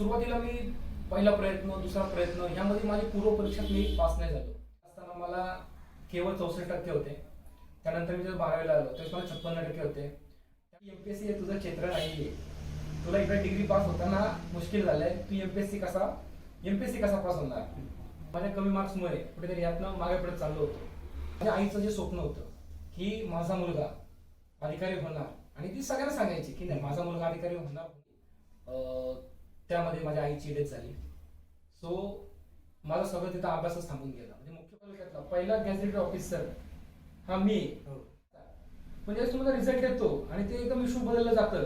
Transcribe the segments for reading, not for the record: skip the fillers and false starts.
सुरुवातीला मी पहिला प्रयत्न, दुसरा प्रयत्न ह्यामध्ये माझी पूर्व परीक्षेत मी पास नाही झालो. असताना मला केवळ 64% होते. त्यानंतर मी जेव्हा 12वीला आलो तेव्हा मला 56% होते. एमपीएससी हे तुझं क्षेत्र नाहीये. तुला इकडे डिग्री पास होताना मुश्किल झालंय. तू एमपीएससी कसा पास होणार? माझ्या कमी मार्क्समुळे कुठेतरी यातनं मागे पडत चाललो होतो. माझ्या आईचं जे स्वप्न होतं की माझा मुलगा अधिकारी होणार, आणि ती सगळ्यांना सांगायची की नाही माझा मुलगा अधिकारी होणार. त्यामध्ये माझ्या आईची डेथ झाली. सो माझं सगळं तिथं अभ्यासच थांबून गेला. म्हणजे मुख्य तालुक्यातला पहिला गॅझेटेड ऑफिसर हा मी. पण ज्यावेळेस तुम्हाला रिझल्ट येतो आणि ते एकदम इश्यू बदललं जातं,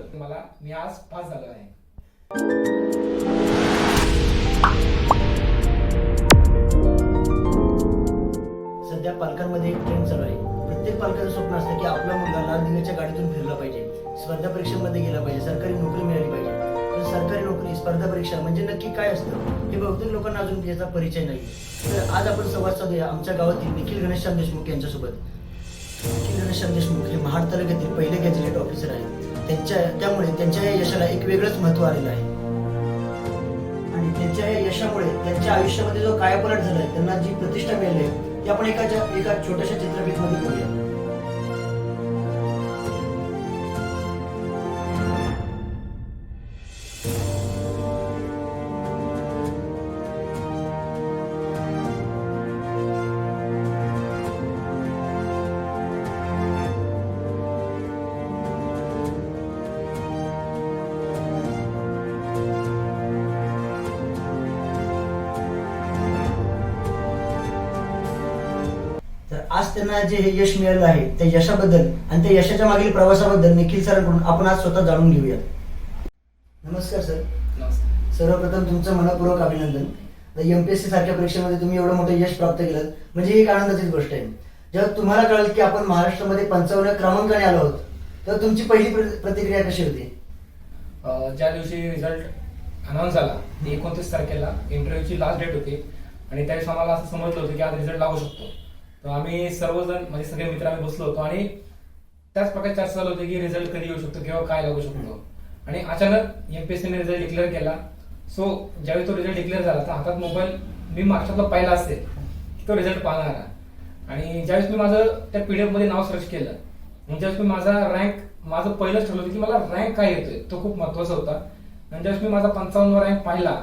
मी आज पास झालो आहे. सध्या पालकांमध्ये एक ट्रेंड चालू आहे. प्रत्येक पालकाचं स्वप्न असतं की आपल्या मुलाला दिव्याच्या गाडीतून फिरलं पाहिजे, स्पर्धा परीक्षांमध्ये गेला पाहिजे, सरकारी नोकरी मिळाली पाहिजे. तर सरकारी नोकरी, स्पर्धा परीक्षा म्हणजे नक्की काय असतं हे बहुतेक लोकांना अजून याचा परिचय नाही. तर आज आपण संवाद साधूया आमच्या गावातील निखिल घनश्याम देशमुख यांच्यासोबत. निखिल घनश्याम देशमुख हे महाड तालुक्यातील पहिले गॅझेटेड ऑफिसर आहेत. त्यामुळे त्यांच्या या यशाला एक वेगळंच महत्व आलेलं आहे. आणि त्यांच्या या यशामुळे त्यांच्या आयुष्यामध्ये जो कायापालट झालाय, त्यांना जी प्रतिष्ठा मिळाली आहे, ती आपण एका छोट्याशा चित्रफितमध्ये बघूया. आज त्यांना जे हे यश मिळालं आहे त्या यशाबद्दल आणि त्या यशाच्या मागील प्रवासाबद्दल निखिल सरांकडून आपण आज स्वतः जाणून घेऊया. नमस्कार सर. नमस्कार. सर्वप्रथम तुमचं मनपूर्वक अभिनंदन. एमपीएससी सारख्या परीक्षेमध्ये तुम्ही एवढं मोठं यश प्राप्त केलं म्हणजे एक आनंदाचीच गोष्ट आहे. जेव्हा तुम्हाला कळलं की आपण महाराष्ट्रामध्ये 55 क्रमांकाने आलो आहोत, तर तुमची पहिली प्रतिक्रिया कशी होती? ज्या दिवशी रिझल्ट अनाऊन्स झाला 29 तारखेला इंटरव्ह्यूची लास्ट डेट होती, आणि त्यावेळेस आम्हाला असं समजलं होतं की आज रिझल्ट लागू शकतो. तर आम्ही सर्वजण म्हणजे सगळे मित्र आम्ही बसलो होतो आणि त्याच प्रकारे चर्चा चालू होती की रिझल्ट कधी येऊ शकतो किंवा काय लागू शकतो. आणि अचानक एमपीएससीने रिझल्ट डिक्लेअर केला. सो ज्यावेळी तो रिझल्ट डिक्लेअर झाला तर हातात मोबाईल मी महाराष्ट्रातला पहिला असेल की तो रिझल्ट पाहणार. आणि ज्यावेळेस मी माझं त्या पीडीएफ मध्ये नाव सर्च केलं, आणि ज्यावेळेस मी माझं पहिलंच ठरवलं की मला रँक काय येतोय तो खूप महत्वाचा होता. आणि ज्यावेळेस मी माझा 55वा रँक पाहिला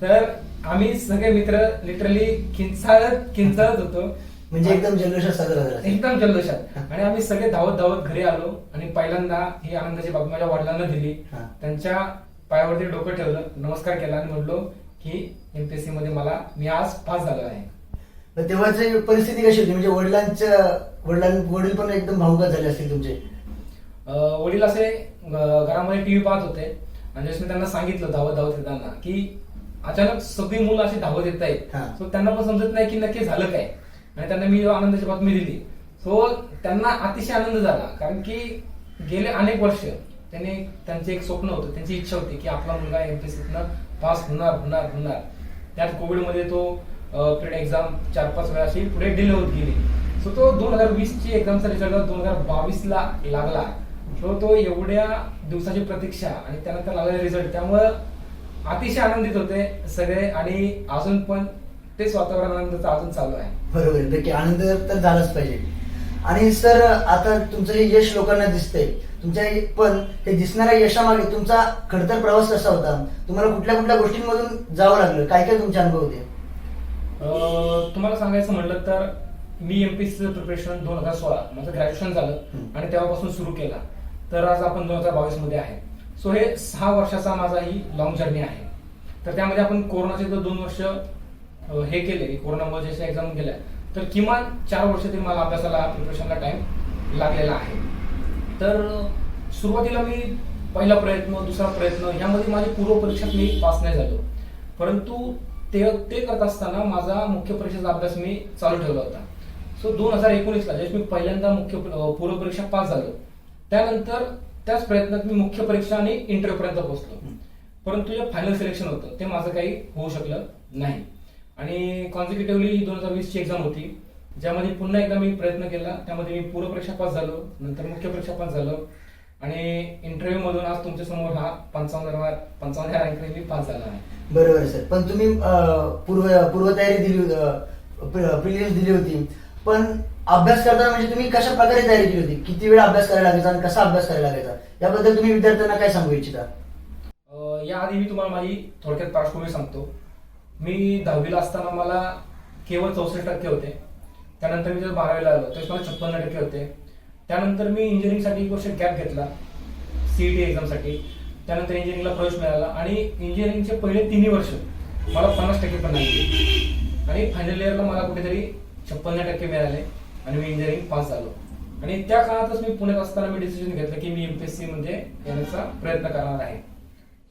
तर आम्ही सगळे मित्र लिटरली किंचाळत होतो. म्हणजे एकदम जल्लोषात साजरा झाला. एकदम जल्लोषात. आणि आम्ही सगळे धावत घरी आलो आणि पहिल्यांदा ही आनंदाची बातमी माझ्या वडिलांना दिली. त्यांच्या पायावरती डोकं ठेवलं, नमस्कार केला आणि म्हणलो की एमपीएससी मध्ये मी आज पास झालो आहे. तेव्हाची परिस्थिती कशी होती? म्हणजे वडील पण एकदम भावुक झाले असतील तुमचे. वडील असे घरामध्ये टीव्ही पाहत होते, आणि जसं मी त्यांना सांगितलं धावत येताना की अचानक सगळी मुलं अशी धावत येत आहेत. सो त्यांना पण समजत नाही की नक्की झालं काय. आणि त्यांना मी आनंदाची बातमी दिली. सो त्यांना अतिशय आनंद झाला, कारण की गेले अनेक वर्ष त्यांचे एक स्वप्न होतं, त्यांची इच्छा होती की आपला मुलगा एमपीएससीतनं पास होणार. त्यात कोविडमध्ये तो प्रीड एक्झाम 4-5 वेळा अशी पुढे डिले होत गेली. सो तो 2020 ची एक्झामचा रिझल्ट 2022 लागला. सो तो एवढ्या दिवसाची प्रतीक्षा आणि त्यानंतर लागलेला रिझल्ट, त्यामुळं अतिशय आनंदित होते सगळे. आणि अजून पण तेच वातावरण आनंदाचं अजून चालू आहे. बरोबर, नक्की आनंद तर झालाच पाहिजे. आणि सर, आता तुमचं हे यश लोकांना दिसतंय, तुमच्या पण हे दिसणाऱ्या यशामागे तुमचा खडतर प्रवास कसा होता? तुम्हाला कुठल्या गोष्टींमधून जावं लागलं? काय तुमचे अनुभव होते? तुम्हाला सांगायचं म्हटलं तर मी एमपीएससीचं प्रिपरेशन 2016 माझं ग्रॅज्युएशन झालं आणि तेव्हापासून सुरू केला. तर आज आपण 2022 मध्ये आहे. सो हे 6 वर्षाचा माझा ही लॉंग जर्नी आहे. तर त्यामध्ये आपण कोरोनाचे 2 वर्ष हे केले, कोरोनामुळे जशा एक्झाम गेल्या, तर किमान 4 वर्ष तरी मला अभ्यासाला प्रिपरेशनला टाइम लागलेला आहे. तर सुरुवातीला मी पहिला प्रयत्न, दुसरा प्रयत्न ह्यामध्ये माझी पूर्व परीक्षेत मी पास नाही झालो. परंतु ते करत असताना माझा मुख्य परीक्षेचा अभ्यास मी चालू ठेवला होता. सो 2019ला ज्यावेळेस मी पहिल्यांदा पूर्व परीक्षा पास झालो, त्यानंतर त्याच प्रयत्नात मी मुख्य परीक्षा आणि इंटरव्ह्यू पर्यंत पोहोचलो. परंतु जे फायनल सिलेक्शन होतं ते माझं काही होऊ शकलं नाही. आणि कॉन्झिक्युटिव्हली ही 2020 ची एक्झाम होती, ज्यामध्ये पुन्हा एकदा मी प्रयत्न केला. त्यामध्ये मी पूर्व परीक्षा पास झालो, नंतर मुख्य परीक्षा पास झालो. आणि इंटरव्ह्यू मधून आज तुमच्या समोर हा 55 रँकने मी पास झाला आहे. बरोबर आहे सर. पण तुम्ही पूर्वतयारी दिली, प्रिलिम्स दिली होती, पण अभ्यास करताना म्हणजे तुम्ही कशा प्रकारे तयारी केली होती, किती वेळ अभ्यास करायला लागायचा आणि कसा अभ्यास करायला लागायचा, याबद्दल तुम्ही विद्यार्थ्यांना काय सांगू इच्छिता? याआधी मी तुम्हाला माझी थोडक्यात पार्श्वभूमी सांगतो. मी 10वीला असताना मला केवळ 64% होते. त्यानंतर मी जेव्हा 12वीला आलो त्यावेळेस मला 56% होते. त्यानंतर मी इंजिनिअरिंगसाठी 1 वर्ष गॅप घेतला सीईटी एक्झामसाठी. त्यानंतर इंजिनिअरिंगला प्रवेश मिळाला आणि इंजिनिअरिंगचे पहिले 3 वर्ष मला 50% पण नाही आणि फायनल इयरला मला कुठेतरी 56% मिळाले आणि मी इंजिनिअरिंग पास झालो. आणि त्या काळातच मी पुण्यात असताना मी डिसिजन घेतलं की मी एमपीएससी मध्ये येण्याचा प्रयत्न करणार आहे.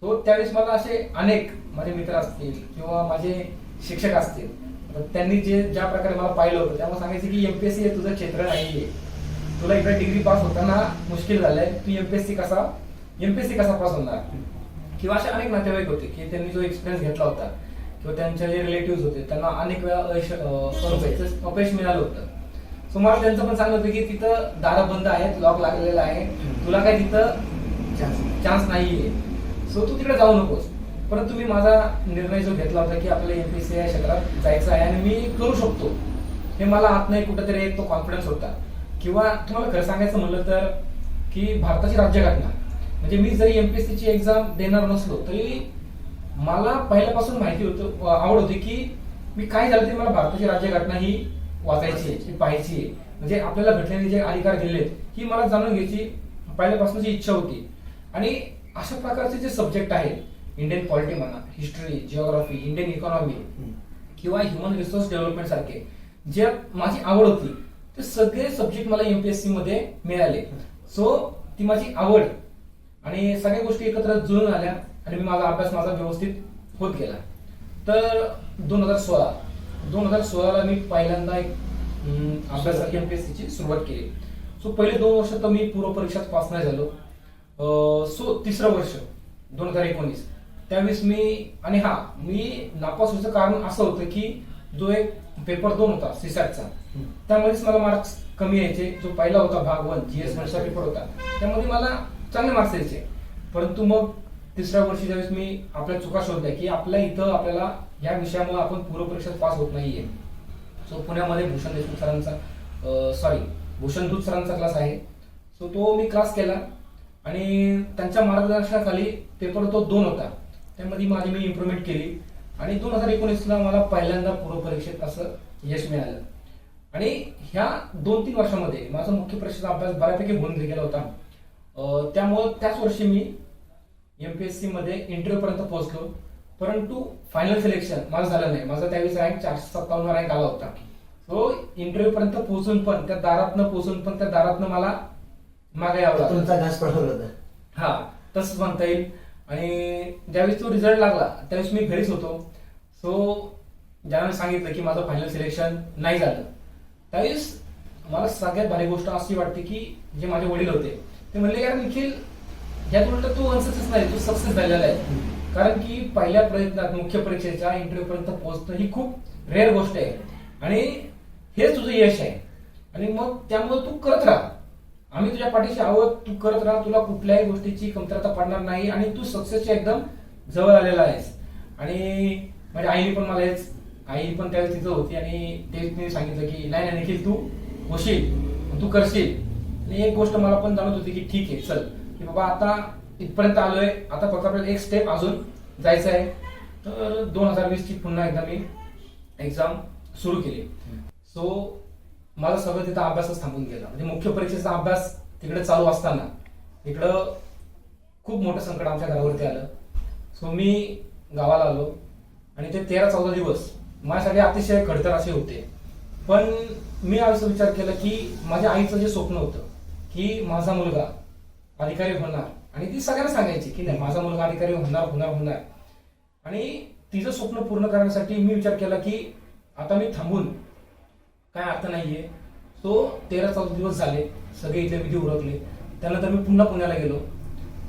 तो त्यावेळेस मला असे अनेक माझे मित्र असतील किंवा माझे शिक्षक असतील, तर त्यांनी ज्या प्रकारे मला पाहिलं होतं त्यामुळे सांगायचं की एमपीएससी हे तुझं क्षेत्र नाहीये, तुला इकडे डिग्री पास होताना मुश्किल झालंय, तू एमपीएससी कसा पास होणार. किंवा असे अनेक नातेवाईक होते की त्यांनी जो एक्सपिरियन्स घेतला होता किंवा त्यांचे जे रिलेटिव्ह होते त्यांना अनेक वेळा अपयश मिळालं होतं. सो मला त्यांचं पण सांगत होतं की तिथं दारं बंद आहेत, लॉक लागलेला आहे, तुला काय तिथं चान्स नाहीये, सो तू तिकडे जाऊ नकोस. परंतु मी माझा निर्णय जो घेतला होता की आपल्याला एमपीएससी या क्षेत्रात जायचं आहे आणि मी करू शकतो, हे मला आत नाही कुठेतरी एक तो कॉन्फिडन्स होता. किंवा तुम्हाला खरं सांगायचं म्हणलं तर की भारताची राज्यघटना म्हणजे मी जरी एमपीएससीची एक्झाम देणार नसलो तरी मला पहिल्यापासून माहिती होतं, आवड होती की मी काय झालं तरी मला भारताची राज्यघटना ही वाचायची आहे, पाहायची आहे. म्हणजे आपल्याला भेटलेले जे अधिकार दिलेत ही मला जाणून घ्यायची पहिल्यापासूनची इच्छा होती. आणि अशा प्रकारचे जे सब्जेक्ट आहेत, इंडियन पॉलिटी म्हणा, हिस्ट्री, जिओग्राफी, इंडियन इकॉनॉमी किंवा ह्युमन रिसोर्स डेव्हलपमेंट सारखे जे माझी आवड होती ते सगळे सब्जेक्ट मला एमपीएससी मध्ये मिळाले. सो ती माझी आवड आणि सगळ्या गोष्टी एकत्र जुळून आल्या आणि मी माझा अभ्यास व्यवस्थित होत गेला. तर 2016ला मी पहिल्यांदा एक अभ्यासासाठी एमपीएससीची सुरुवात केली. सो पहिले 2 वर्ष तर मी पूर्व परीक्षाच पास नाही झालो. सो तिसरं वर्ष 2019 त्यावेळेस मी नापास व्हायचं कारण असं होतं की जो एक पेपर 2 होता सीसॅटचा त्यामध्येच मला मार्क्स कमी यायचे. जो पहिला होता भाग 1 जीएस चा पेपर होता त्यामध्ये मला चांगले मार्क्स यायचे. परंतु मग तिसऱ्या वर्षी ज्यावेळेस मी आपल्या चुका शोधल्या की आपल्याला या विषयामुळे आपण पूर्व परीक्षेत पास होत नाहीये. सो पुण्यामध्ये भूषण दूत सरांचा क्लास आहे. सो तो मी क्लास केला आणि त्यांच्या मार्गदर्शनाखाली पेपर तो 2 होता त्यामध्ये मी इम्प्रुव्हमेंट केली आणि 2019ला मला पहिल्यांदा पूर्व परीक्षेत असं यश मिळालं. आणि ह्या 2-3 वर्षामध्ये माझा मुख्य परीक्षेचा अभ्यास बऱ्यापैकी होऊन गेला होता. त्यामुळं त्याच वर्षी मी एमपीएससी मध्ये इंटरव्ह्यू पर्यंत पोहोचलो. परंतु फायनल सिलेक्शन माझं झालं नाही. माझा त्यावेळेस रँक 457 रँक आला होता. सो इंटरव्ह्यू पर्यंत पोहोचून पण त्या दारातनं मला मागे यावं तुमचा घास पडला होता. हा तसंच म्हणता येईल. आणि ज्यावेळेस तो रिझल्ट लागला त्यावेळेस मी घरीच होतो. सो ज्यावेळेस सांगितलं की माझं फायनल सिलेक्शन नाही झालं त्यावेळेस मला सगळ्यात भारी गोष्ट अशी वाटते की जे माझे वडील होते ते म्हणले यार निखिल यात उलट तू अनसक्सेस नाही, तू सक्सेस झालेला आहे. कारण की पहिल्या प्रयत्नात मुख्य परीक्षेच्या इंटरव्ह्यू पर्यंत पोहोचणं ही खूप रेअर गोष्ट आहे आणि हेच तुझं यश आहे. आणि मग त्यामुळे तू करत राहा, आम्ही तुझ्या पाठीशी आहोत, तू करत राहा, तुला कुठल्याही गोष्टीची कमतरता पडणार नाही आणि तू सक्सेसच्या एकदम जवळ आलेला आहेस. आणि माझ्या आईने पण मला आई पण त्यावेळेस तिथं होती आणि ते सांगितलं की नाही निखिल तू होशील, तू करशील. आणि एक गोष्ट मला पण जाणवत होती की ठीक आहे चल की बाबा आता इथपर्यंत आलोय, आता फक्त आपल्याला एक स्टेप अजून जायचं आहे. तर 2020ची पुन्हा एकदा मी एक्झाम सुरू केली. सो माझा सगळं तिथं अभ्यासच थांबून गेला. म्हणजे मुख्य परीक्षेचा अभ्यास तिकडे चालू असताना इकडं खूप मोठं संकट आमच्या घरावरती आलं. सो मी गावाला आलो आणि ते 13-14 दिवस माझ्यासाठी अतिशय खडतर असे होते. पण मी असं विचार केला की माझ्या आईचं जे स्वप्न होतं की माझा मुलगा अधिकारी होणार आणि ती सगळ्यांना सांगायची की नाही माझा मुलगा अधिकारी होणार आणि तिचं स्वप्न पूर्ण करण्यासाठी मी विचार केला की आता मी थांबून काय अर्थ नाहीये. तो 13-14 दिवस झाले, सगळे इथले विधी उरकले. त्यानंतर मी पुन्हा पुण्याला गेलो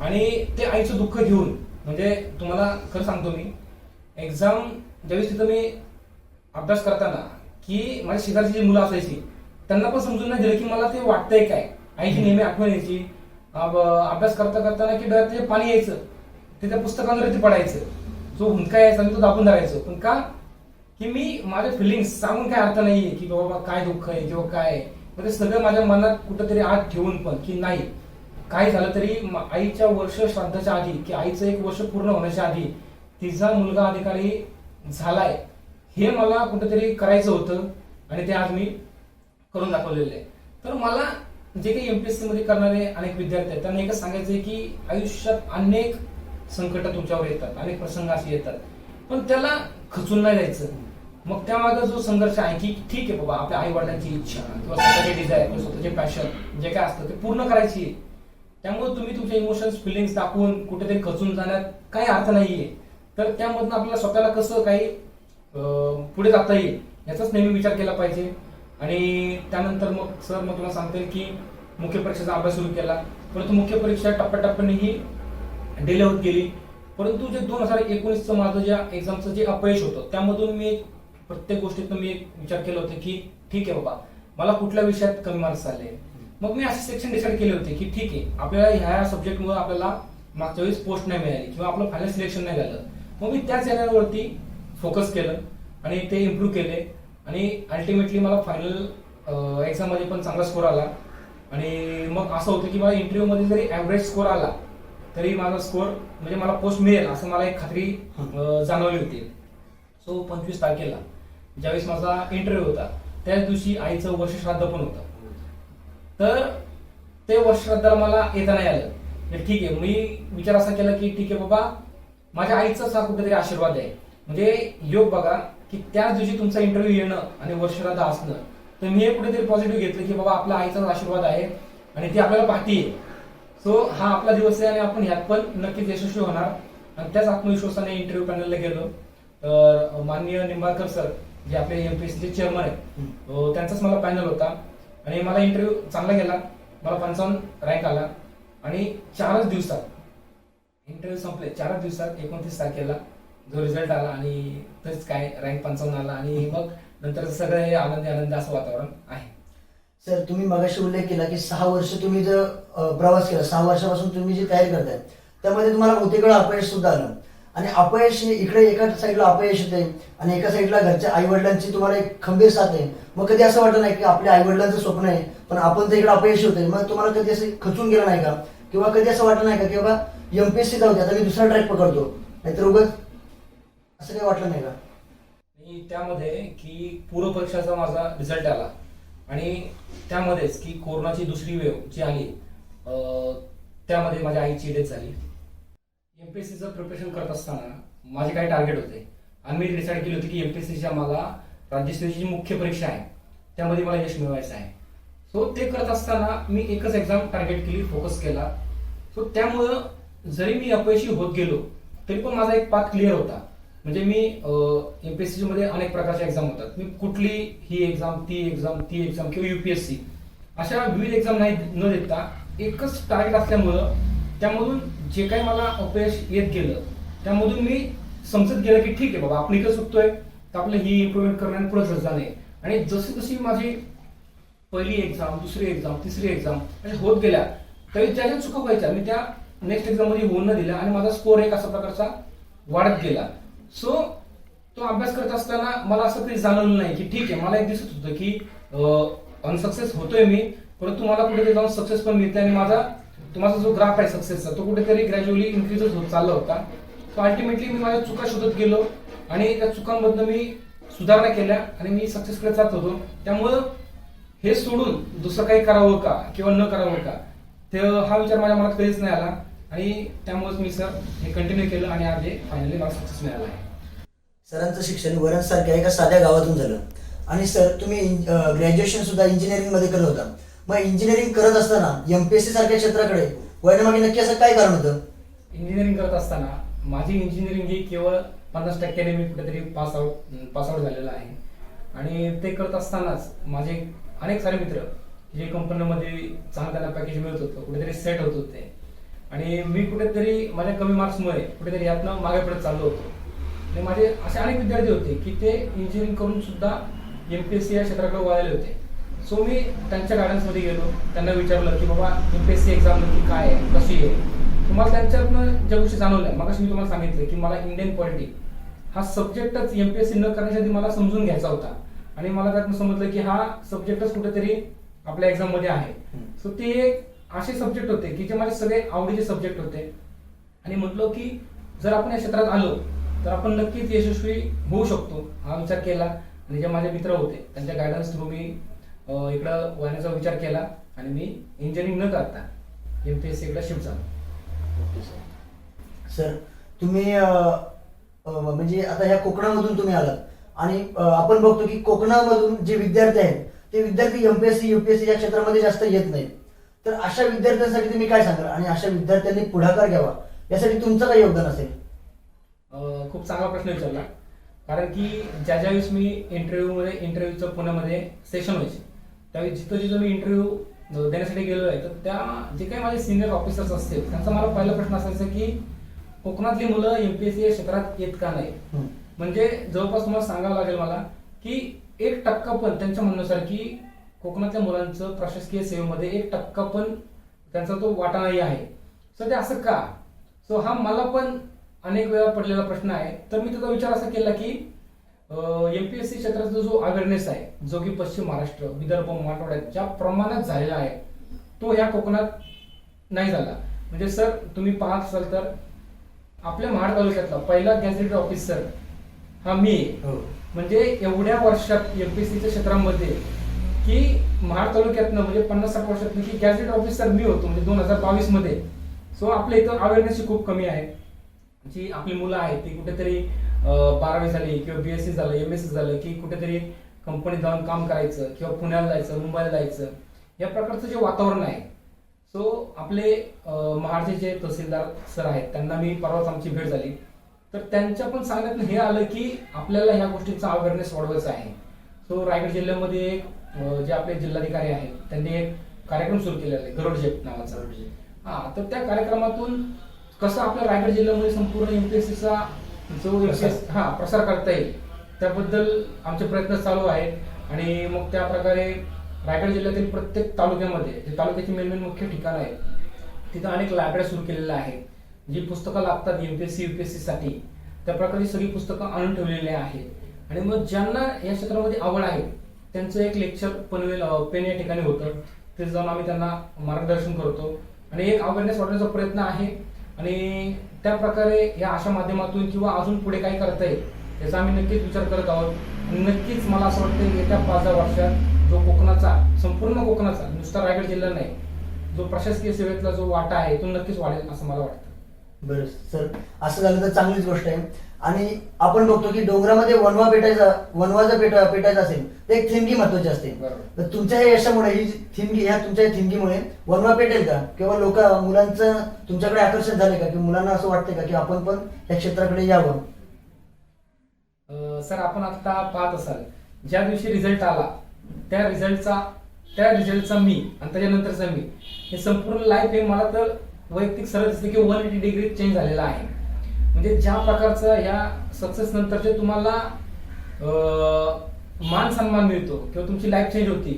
आणि ते आईचं दुःख घेऊन, म्हणजे तुम्हाला खरं सांगतो मी एक्झाम ज्यावेळेस तिथं मी अभ्यास करताना की माझ्या शेजारची जी मुलं असायची त्यांना पण समजून नाही दिलं की मला ते वाटतंय काय. आईची नेहमी आठवण यायची अभ्यास करता करताना की डोळ्यात जे पाणी यायचं ते त्या पुस्तकांवरती पडायचं, जो हुंदका यायचा मी तो दाबून धरायचो. पण का की मी माझे फिलिंग्स सांगून काय अर्थ नाहीये की बाबा काय दुःख आहे किंवा काय आहे. मग ते सगळं माझ्या मनात कुठंतरी आत ठेवून पण की नाही काय झालं तरी आईच्या वर्ष श्राद्धाच्या आधी की आईचं 1 वर्ष पूर्ण होण्याच्या आधी तिचा मुलगा अधिकारी झालाय हे मला कुठेतरी करायचं होतं आणि ते आज मी करून दाखवलेलं आहे. तर मला जे काही एमपीएससी मध्ये करणारे अनेक विद्यार्थी आहेत त्यांना एकच सांगायचं आहे की आयुष्यात अनेक संकट तुमच्यावर येतात, अनेक प्रसंग असे येतात, पण त्याला खचून नाही जायचं. मग त्यामागे जो संघर्ष आहे की ठीक आहे बाबा आपल्या आई वडिलांची इच्छा किंवा स्वतःचे डिझायर किंवा स्वतःचे पॅशन जे काय असतं ते पूर्ण करायची आहे. त्यामुळे तुम्ही तुमचे इमोशन्स फिलिंग्स दाखवून कुठेतरी खचून जाण्यात काही अर्थ नाहीये. तर त्यामधून आपल्याला स्वतःला कसं काही पुढे जाता येईल याचाच नेहमी विचार केला पाहिजे. आणि त्यानंतर मग सर मग तुला सांगते की मुख्य परीक्षेचा अभ्यास सुरू केला, परंतु मुख्य परीक्षा टप्प्याटप्प्याने ही डिले होत गेली. परंतु जे 2019चं माझं ज्या एक्झामचं जे अपयश होतं त्यामधून मी प्रत्येक गोष्टीतून मी एक विचार केला होता की ठीक आहे बाबा मला कुठल्या विषयात कमी मार्क्स आले. मग मी असे सेक्शन डिसाईड केले होते की ठीक आहे आपल्याला ह्या सब्जेक्टमुळे आपल्याला मागच्या वेळेस पोस्ट नाही मिळाली किंवा आपलं फायनल सिलेक्शन नाही झालं. मग मी त्याच एरियावरती फोकस केलं आणि ते इम्प्रूव्ह केले आणि अल्टिमेटली मला फायनल एक्झाम मध्ये पण चांगला स्कोर आला. आणि मग असं होतं की मला इंटरव्ह्यू मध्ये जरी ऍव्हरेज स्कोर आला तरी माझा स्कोर म्हणजे मला पोस्ट मिळेल असं मला एक खात्री जाणवली होती. सो 25 तारखेला ज्यावेळेस माझा इंटरव्ह्यू होता त्याच दिवशी आईचं वर्षश्राद्ध पण होतं. तर ते वर्षश्राद्धाला मला येता नाही आलं. ठीक आहे मी विचार असा केला की ठीक आहे बाबा माझ्या आईचाच हा कुठेतरी आशीर्वाद आहे. म्हणजे योग बघा की त्याच दिवशी तुमचा इंटरव्ह्यू येणं आणि वर्षश्राद्ध असणं, तर मी हे कुठेतरी पॉझिटिव्ह घेतलं की बाबा आपल्या आईचाच आशीर्वाद आहे आणि ती आपल्याला पाहतीये. सो हा आपला दिवस आहे आणि आपण ह्यात पण नक्कीच यशस्वी होणार. आणि त्याच आत्मविश्वासाने इंटरव्ह्यू पॅनलला गेलो. तर माननीय निंबाळकर सर जे आपले एमपीएससीचे चेअरमन आहेत त्यांचाच मला पॅनल होता आणि मला इंटरव्ह्यू चांगला गेला. मला 55 रँक आला आणि 4च दिवसात इंटरव्ह्यू संपले. 4च दिवसात 29 तारखेला जो रिझल्ट आला आणि तेच काय रँक 55 आला आणि मग नंतर सगळं हे आनंदी असं वातावरण आहे. सर तुम्ही मगाशी उल्लेख केला की 6 वर्ष तुम्ही जर प्रवास केला, 6 वर्षापासून तुम्ही जी तयारी करताय त्यामध्ये तुम्हाला बहुतेक वेळा अपयश सुद्धा आलं. आणि अपयश इकडे एका साईडला अपयश येते आणि एका साईडला घरच्या आई वडिलांची तुम्हाला एक खंबीर साथ आहे. मग कधी असं वाटलं नाही की आपल्या आई वडिलांचं स्वप्न आहे पण आपण तर इकडे अपयश होते, मग तुम्हाला कधी असं खचून गेलं नाही का? किंवा कधी असं वाटलं नाही का की बाबा एमपीएससी जाऊ दे आता मी दुसरा ट्रॅक पकडतो, नाहीतर उगाच असं काही वाटलं नाही का? त्यामध्ये की पूर्व परीक्षाचा माझा रिझल्ट आला आणि त्यामध्येच की कोरोनाची दुसरी वेव्ह जी आली त्यामध्ये माझ्या आईची डेथ झाली. एमपीएससीचं प्रिपरेशन करत असताना माझे काही टार्गेट होते आणि मी डिसाईड केली होती की एमपीएससीच्या मला राज्यस्तरीय जी मुख्य परीक्षा आहे त्यामध्ये मला यश मिळवायचं आहे. सो ते करत असताना मी एकच एक्झाम टार्गेट केली, फोकस केला. सो त्यामुळं जरी मी अपयशी होत गेलो तरी पण माझा एक पाथ क्लिअर होता. म्हणजे मी एमपीएससी मध्ये अनेक प्रकारच्या एक्झाम होतात, मी कुठली ही एक्झाम ती एक्झाम किंवा युपीएससी अशा विविध एक्झाम नाही न देता एकच टार्गेट असल्यामुळं त्यामधून जे काही मला अपयश येत गेलं त्यामधून मी समजत गेलं की ठीक आहे बाबा आपण इकडे चुकतोय तर आपलं ही इम्प्रुव्हमेंट करण्याने पुढे जाणे. आणि जशी जशी माझी पहिली एक्झाम, दुसरी एक्झाम, तिसरी एक्झाम अशा होत गेल्या तरी ज्या ज्या चुका व्हायच्या मी त्या नेक्स्ट एक्झाम मध्ये होऊन न दिल्या आणि माझा स्कोर एक अशा प्रकारचा वाढत गेला. सो तो अभ्यास करत असताना मला असं काही जाणवलं नाही की ठीक आहे मला एक दिसत होतं की अनसक्सेस होतोय मी, परंतु मला कुठेतरी जाऊन सक्सेस पण मिळते आणि माझा जो ग्राफ आहे सक्सेसचा तो कुठेतरी ग्रॅज्युअली इन्क्रीजच होत चालला होता. सो अल्टिमेटली मी माझ्या चुका शोधत गेलो आणि त्या चुकांमधनं मी सुधारणा केल्या आणि मी सक्सेसकडे जात होतो. त्यामुळं हे सोडून दुसरं काही करावं का किंवा न करावं का ते हा विचार माझ्या मनात कधीच नाही आला आणि त्यामुळेच मी सर हे कंटिन्यू केलं आणि आज फायनली मला सक्सेस मिळाला आहे. सरांचं शिक्षण वरणसारख्या एका साध्या गावातून झालं आणि सर तुम्ही ग्रॅज्युएशन सुद्धा इंजिनिअरिंग मध्ये करत होता. मग इंजिनिअरिंग करत असताना एमपीएससी सारख्या क्षेत्राकडे वळण्यामागे नक्की असं काय कारण होतं? इंजिनिअरिंग करत असताना माझी इंजिनिअरिंग ही केवळ 50% मी कुठेतरी पास आउट झालेला आहे. आणि ते करत असतानाच माझे अनेक सारे मित्र जे कंपनीमध्ये चांगलं त्यांना पॅकेज मिळत होतं, कुठेतरी सेट होत होते आणि मी कुठेतरी माझ्या कमी मार्क्समुळे कुठेतरी यातनं मागे पडत चाललो होतो. आणि माझे असे अनेक विद्यार्थी होते की ते इंजिनिअरिंग करून सुद्धा एमपीएससी या क्षेत्राकडे वळाले होते. सो मी त्यांच्या गायडन्समध्ये गेलो, त्यांना विचारलं की बाबा MPSC एक्झाम नक्की काय आहे, कशी आहे. तुम्हाला त्यांच्यातनं ज्या गोष्टी जाणवल्या, मगाशी मी तुम्हाला सांगितलं की मला इंडियन पॉलिटी हा सब्जेक्टच MPSC न करण्याच्या आधी मला समजून घ्यायचा होता आणि मला त्यातनं समजलं की हा सब्जेक्टच कुठेतरी आपल्या एक्झाम मध्ये आहे. सो ते एक असे सब्जेक्ट होते की जे माझे सगळे आवडीचे सब्जेक्ट होते आणि म्हटलं की जर आपण या क्षेत्रात आलो तर आपण नक्कीच यशस्वी होऊ शकतो हा विचार केला. आणि जे माझे मित्र होते त्यांच्या गायडन्स थ्रू मी इकडं वळण्याचा विचार केला आणि मी इंजिनिअरिंग न करता MPSC इकडे शिफ्ट झालो. सर तुम्ही म्हणजे आता ह्या कोकणामधून तुम्ही आलात आणि आपण बघतो की कोकणामधून जे विद्यार्थी आहेत ते विद्यार्थी MPSC UPSC या क्षेत्रामध्ये जास्त येत नाहीत. तर अशा विद्यार्थ्यांसाठी तुम्ही काय सांगाल आणि अशा विद्यार्थ्यांनी पुढाकार घ्यावा यासाठी तुमचं काय योगदान असेल? खूप चांगला प्रश्न विचारला. कारण की ज्यावेळेस मी इंटरव्ह्यूचं पुण्यामध्ये सेशन व्हायचे त्यावेळी जिथं मी इंटरव्ह्यू देण्यासाठी गेलो आहे तर त्या जे काही माझे सिनियर ऑफिसर्स असतील त्यांचा मला पहिला प्रश्न असायचा की कोकणातली मुलं MPSC या क्षेत्रात येत का नाही. म्हणजे जवळपास तुम्हाला सांगावं लागेल मला की 1% पण त्यांच्या म्हणण्यानुसार की कोकणातल्या मुलांचं प्रशासकीय सेवेमध्ये 1% पण त्यांचा तो वाटा नाही आहे. सो ते असं का? सो हा मला पण अनेक वेळा पडलेला प्रश्न आहे. तर मी त्याचा विचार असा केला की MPSC क्षेत्राचा जो अवेअरनेस आहे जो की पश्चिम महाराष्ट्र, विदर्भ, मराठवाड्यात ज्या प्रमाणात झालेला आहे तो ह्या कोकणात नाही झाला. म्हणजे सर तुम्ही पाहत असाल तर आपल्या महाड तालुक्यातला पहिला गॅझेटेड ऑफिसर हा मी. म्हणजे एवढ्या वर्षात MPSCच्या क्षेत्रामध्ये की महाड तालुक्यातनं म्हणजे 50-60 वर्षातनं की गॅझेटेड ऑफिसर मी होतो म्हणजे 2022 मध्ये. सो आपल्या इथं अवेअरनेस खूप कमी आहे. जी आपली मुलं आहेत ती कुठेतरी 12वी झाली किंवा BSc झालं, MSc झालं की कुठेतरी कंपनीत जाऊन काम करायचं किंवा पुण्याला जायचं, मुंबईला जायचं या प्रकारचं जे वातावरण आहे. सो आपले महाडचे जे तहसीलदार सर आहेत त्यांना मी परवाच आमची भेट झाली तर त्यांच्या पण सांगण्यात हे आलं की आपल्याला ह्या गोष्टीचा अवेअरनेस वाढवायचा आहे. सो रायगड जिल्ह्यामध्ये एक जे आपले जिल्हाधिकारी आहेत त्यांनी एक कार्यक्रम सुरू केलेला आहे गरुडजेप नावाचा. तर त्या कार्यक्रमातून कसं आपल्या रायगड जिल्ह्यामध्ये संपूर्ण MPSCचा जो प्रसार करता येईल त्याबद्दल आमचे प्रयत्न चालू आहेत. आणि मग त्या प्रकारे रायगड जिल्ह्यातील प्रत्येक तालुक्यामध्ये जे तालुक्याची मेन मुख्य ठिकाण आहेत तिथं अनेक लायब्ररी सुरू केलेल्या आहेत. जी पुस्तकं लागतात MPSC UPSC साठी त्या प्रकारची सगळी पुस्तकं आणून ठेवलेली आहेत. आणि मग ज्यांना या क्षेत्रामध्ये आवड आहे त्यांचं एक लेक्चर पेन या ठिकाणी होतं. ते जाऊन आम्ही त्यांना मार्गदर्शन करतो आणि एक अवेअरनेस वाढवण्याचा प्रयत्न आहे. आणि त्या प्रकारे या अशा माध्यमातून किंवा अजून पुढे काय करता येईल याचा आम्ही नक्कीच विचार करत आहोत. आणि नक्कीच मला असं वाटतं की येत्या 5-10 वर्षात जो कोकणाचा संपूर्ण कोकणाचा नुसता रायगड जिल्हा नाही जो प्रशासकीय सेवेतला जो वाटा आहे तो नक्कीच वाढेल असं मला वाटतं. बरं सर, असं झालं तर चांगलीच गोष्ट आहे. आणि आपण बघतो की डोंगरामध्ये वनवा पेटायचा असेल तर एक थिनगी महत्वाची असते. तर तुमच्या या यशामुळे ही थिनगी तुमच्या थिनगीमुळे वनवा पेटेल का किंवा मुलांचं तुमच्याकडे आकर्षण झाले का किंवा मुलांना असं वाटतंय का की आपण पण या क्षेत्राकडे यावं? सर आपण आता पाहत असाल ज्या दिवशी रिझल्ट आला त्या रिझल्टचा मी आणि त्याच्यानंतरचा मी हे संपूर्ण लाईफ हे मला तर वैयक्तिक सरळ दिसते की 180 डिग्री चेंज झालेला आहे. म्हणजे ज्या प्रकारचं या सक्सेस नंतर जे तुम्हाला मान सन्मान मिळतो किंवा तुमची लाईफ चेंज होती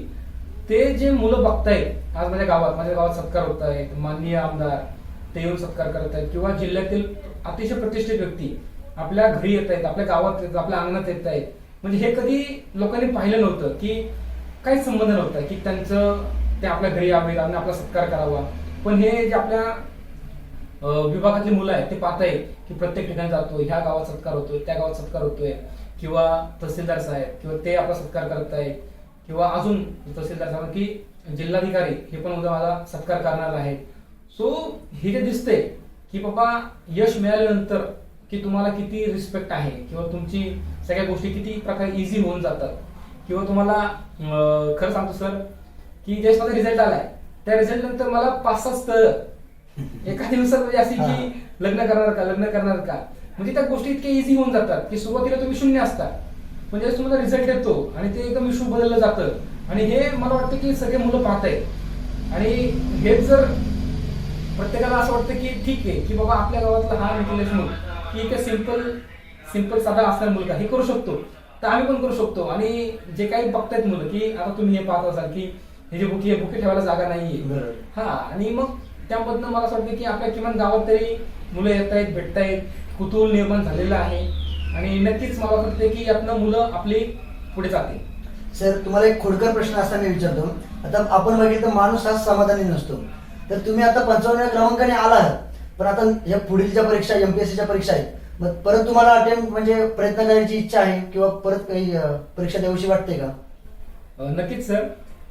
ते जे मुलं बघतायत आज माझ्या गावात सत्कार होत आहेत, माननीय आमदार ते येऊन सत्कार करत आहेत किंवा जिल्ह्यातील अतिशय प्रतिष्ठित व्यक्ती आपल्या घरी येत आहेत, आपल्या गावात येत, आपल्या अंगणात येत आहेत. म्हणजे हे कधी लोकांनी पाहिलं नव्हतं की काहीच संबंध नव्हता की त्यांचं ते आपल्या घरी यावे आणि आपला सत्कार करावा. पण हे जे आपल्या विभागातली मुलं आहेत ते पाहतायत की प्रत्येक ठिकाणी जातो, ह्या गावात सत्कार होतोय, त्या गावात सत्कार होतोय किंवा तहसीलदार साहेब किंवा ते आपला सत्कार करतायत किंवा अजून तहसीलदार साहेब की जिल्हाधिकारी हे पण उद्या माझा सत्कार करणार आहेत. सो हे जे दिसतंय की बाबा यश मिळाल्यानंतर की तुम्हाला किती रिस्पेक्ट आहे किंवा तुमची सगळ्या गोष्टी किती प्रकारे इझी होऊन जातात किंवा तुम्हाला खरं सांगतो सर की ज्यावेळेस माझा रिझल्ट आलाय त्या रिझल्ट नंतर मला 5-6 स्थळ एका दिवसात म्हणजे अशी की लग्न करणार का म्हणजे त्या गोष्टी इतक्या इझी होऊन जातात की सुरुवातीला तुम्ही शून्य असता पण ज्यावेळेस तुम्हाला रिझल्ट येतो आणि ते एकदम विश्व बदललं जातं. आणि हे मला वाटतं की सगळे मुलं पाहतायत आणि हेच जर प्रत्येकाला असं वाटतं की ठीक आहे की बाबा आपल्या गावातला हा निखिल देशमुख की एक सिंपल साधा असणारा मुलगा हे करू शकतो तर तर आम्ही पण करू शकतो. आणि जे काही बघतायत मुलं की आता तुम्ही हे पाहत असाल की हे जे बुके ठेवायला जागा नाहीये. बरोबर. हा, आणि मग त्यामधनं मला असं वाटतं की आपल्या किमान गावात तरी मुलं येत आहेत, भेटतायत, कुतूहल निर्माण झालेलं आहे. आणि नक्कीच मला वाटतं की यातनं मुलं आपली पुढे जातील. सर, तुम्हाला एक खोडकर प्रश्न असा मी विचारतो. आता आपण बघितलं तर माणूस हा समाधानी नसतो. तर तुम्ही आता 55व्या क्रमांकाने आला आहात, पण आता या पुढील ज्या परीक्षा एमपीएससीच्या परीक्षा आहेत, मग परत तुम्हाला अटेम्प्ट म्हणजे प्रयत्न करायची इच्छा आहे किंवा परत काही परीक्षा द्यावीशी वाटते का? नक्कीच सर,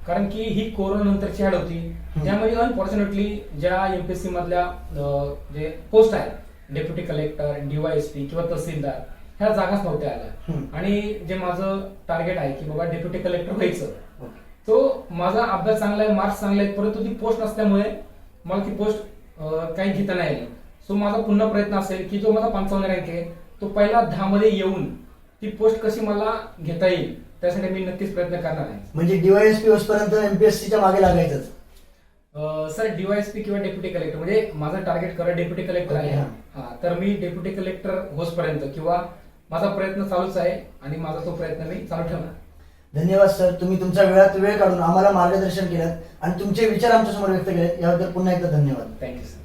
कारण की ही कोरोना नंतरची ऍड होती. त्यामध्ये अनफॉर्च्युनेटली ज्या एमपीएससी मधल्या जे पोस्ट आहेत, डेप्युटी कलेक्टर, डीवायएसपी किंवा तहसीलदार, ह्या जागाच नव्हत्या आल्या. आणि जे माझं टार्गेट आहे की बाबा डेप्युटी कलेक्टर व्हायचं, तो माझा अभ्यास चांगला आहे, मार्क्स चांगले आहेत, परंतु ती पोस्ट नसल्यामुळे मला ती पोस्ट काही घेता नाही आली. सो माझा पुन्हा प्रयत्न असेल की जो माझा 55 रँक आहे तो पहिला 10 मध्ये येऊन ती पोस्ट कशी मला घेता येईल, त्यासाठी मी नक्कीच प्रयत्न करणार आहे. म्हणजे डीवायएसपी होईपर्यंत एमपीएससीच्या मागे लागायचंच? सर, डीवायएसपी किंवा डेप्युटी कलेक्टर, म्हणजे माझं टार्गेट करा डेप्युटी कलेक्टर आहे. हा, तर मी डेप्युटी कलेक्टर होसपर्यंत किंवा माझा प्रयत्न चालूच आहे आणि माझा तो प्रयत्न मी चालू ठेवणार. धन्यवाद सर, तुम्ही तुमच्या वेळात वेळ काढून आम्हाला मार्गदर्शन केलं आणि तुमचे विचार आमच्या समोर व्यक्त केले, याबद्दल पुन्हा एकदा धन्यवाद. Thank you sir.